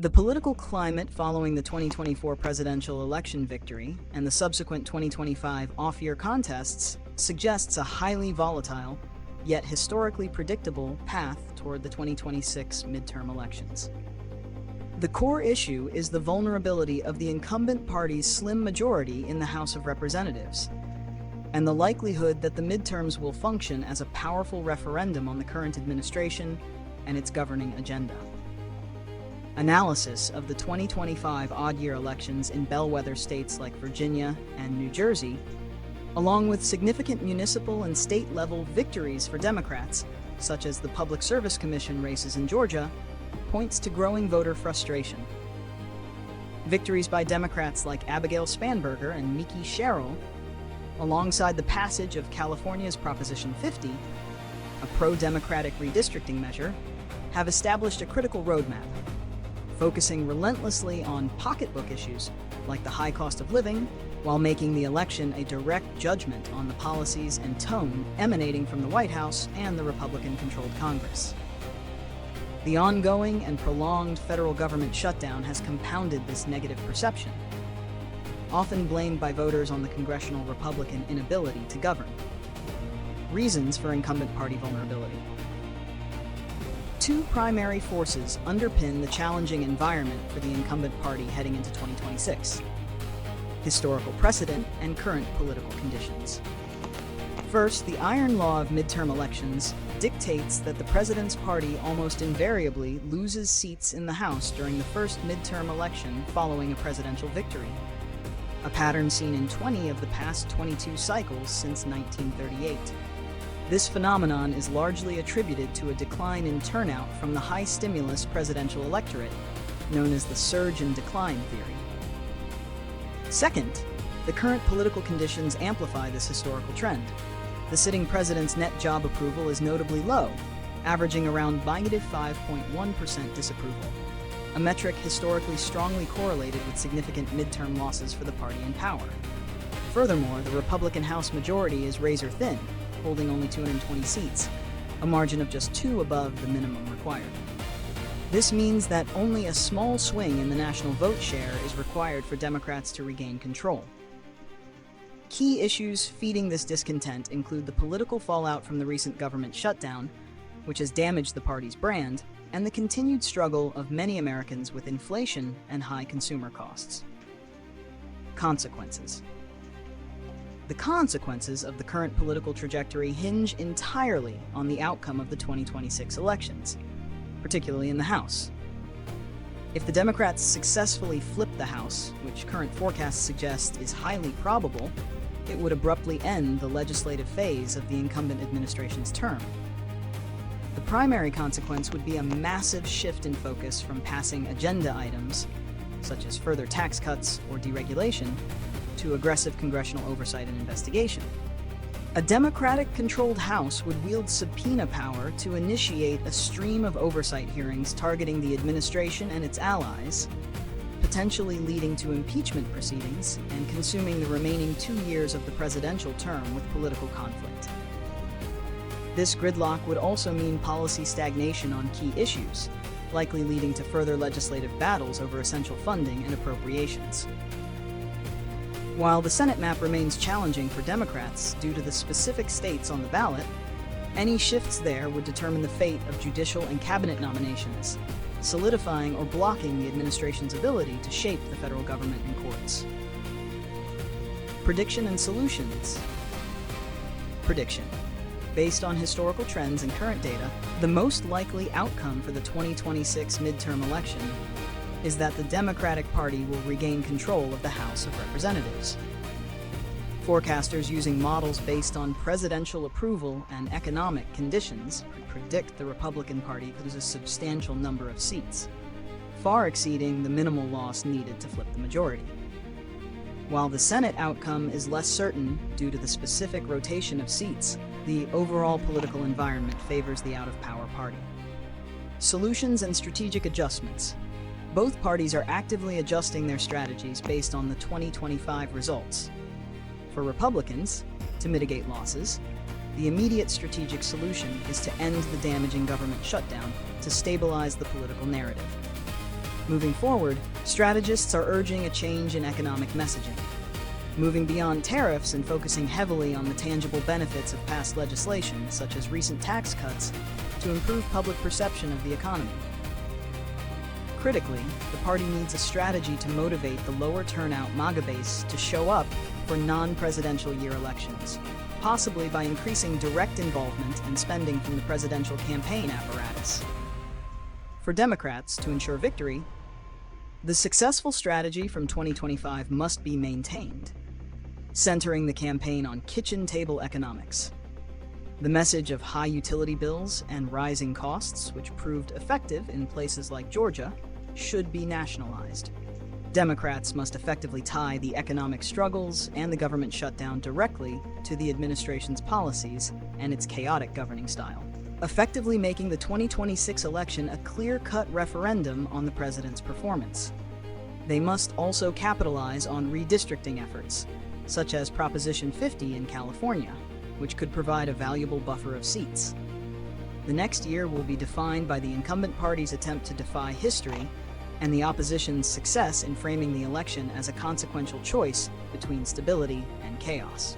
The political climate following the 2024 presidential election victory and the subsequent 2025 off-year contests suggests a highly volatile, yet historically predictable path toward the 2026 midterm elections. The core issue is the vulnerability of the incumbent party's slim majority in the House of Representatives, and the likelihood that the midterms will function as a powerful referendum on the current administration and its governing agenda. Analysis of the 2025 odd-year elections in bellwether states like Virginia and New Jersey, along with significant municipal and state-level victories for Democrats, such as the Public Service Commission races in Georgia, points to growing voter frustration. Victories by Democrats like Abigail Spanberger and Mikie Sherrill, alongside the passage of California's Proposition 50, a pro-democratic redistricting measure, have established a critical roadmap, focusing relentlessly on pocketbook issues like the high cost of living, while making the election a direct judgment on the policies and tone emanating from the White House and the Republican-controlled Congress. The ongoing and prolonged federal government shutdown has compounded this negative perception, often blamed by voters on the congressional Republican inability to govern. Reasons for incumbent party vulnerability. Two primary forces underpin the challenging environment for the incumbent party heading into 2026: historical precedent and current political conditions. First, the iron law of midterm elections dictates that the president's party almost invariably loses seats in the House during the first midterm election following a presidential victory, a pattern seen in 20 of the past 22 cycles since 1938. This phenomenon is largely attributed to a decline in turnout from the high-stimulus presidential electorate, known as the surge and decline theory. Second, the current political conditions amplify this historical trend. The sitting president's net job approval is notably low, averaging around -5.1% disapproval, a metric historically strongly correlated with significant midterm losses for the party in power. Furthermore, the Republican House majority is razor-thin, holding only 220 seats, a margin of just 2 above the minimum required. This means that only a small swing in the national vote share is required for Democrats to regain control. Key issues feeding this discontent include the political fallout from the recent government shutdown, which has damaged the party's brand, and the continued struggle of many Americans with inflation and high consumer costs. Consequences. The consequences of the current political trajectory hinge entirely on the outcome of the 2026 elections, particularly in the House. If the Democrats successfully flip the House, which current forecasts suggest is highly probable, it would abruptly end the legislative phase of the incumbent administration's term. The primary consequence would be a massive shift in focus from passing agenda items, such as further tax cuts or deregulation, to aggressive congressional oversight and investigation. A Democratic-controlled House would wield subpoena power to initiate a stream of oversight hearings targeting the administration and its allies, potentially leading to impeachment proceedings and consuming the remaining 2 years of the presidential term with political conflict. This gridlock would also mean policy stagnation on key issues, likely leading to further legislative battles over essential funding and appropriations. While the Senate map remains challenging for Democrats due to the specific states on the ballot, any shifts there would determine the fate of judicial and cabinet nominations, solidifying or blocking the administration's ability to shape the federal government and courts. Prediction and solutions. Prediction. Based on historical trends and current data, the most likely outcome for the 2026 midterm election is that the Democratic Party will regain control of the House of Representatives. Forecasters using models based on presidential approval and economic conditions predict the Republican Party loses a substantial number of seats, far exceeding the minimal loss needed to flip the majority. While the Senate outcome is less certain due to the specific rotation of seats, the overall political environment favors the out-of-power party. Solutions and strategic adjustments. Both parties are actively adjusting their strategies based on the 2025 results. For Republicans, to mitigate losses, the immediate strategic solution is to end the damaging government shutdown to stabilize the political narrative. Moving forward, strategists are urging a change in economic messaging, moving beyond tariffs and focusing heavily on the tangible benefits of past legislation, such as recent tax cuts, to improve public perception of the economy. Critically, the party needs a strategy to motivate the lower turnout MAGA base to show up for non-presidential year elections, possibly by increasing direct involvement and spending from the presidential campaign apparatus. For Democrats to ensure victory, the successful strategy from 2025 must be maintained, centering the campaign on kitchen table economics. The message of high utility bills and rising costs, which proved effective in places like Georgia, should be nationalized. Democrats must effectively tie the economic struggles and the government shutdown directly to the administration's policies and its chaotic governing style, effectively making the 2026 election a clear-cut referendum on the president's performance. They must also capitalize on redistricting efforts, such as Proposition 50 in California, which could provide a valuable buffer of seats. The next year will be defined by the incumbent party's attempt to defy history and the opposition's success in framing the election as a consequential choice between stability and chaos.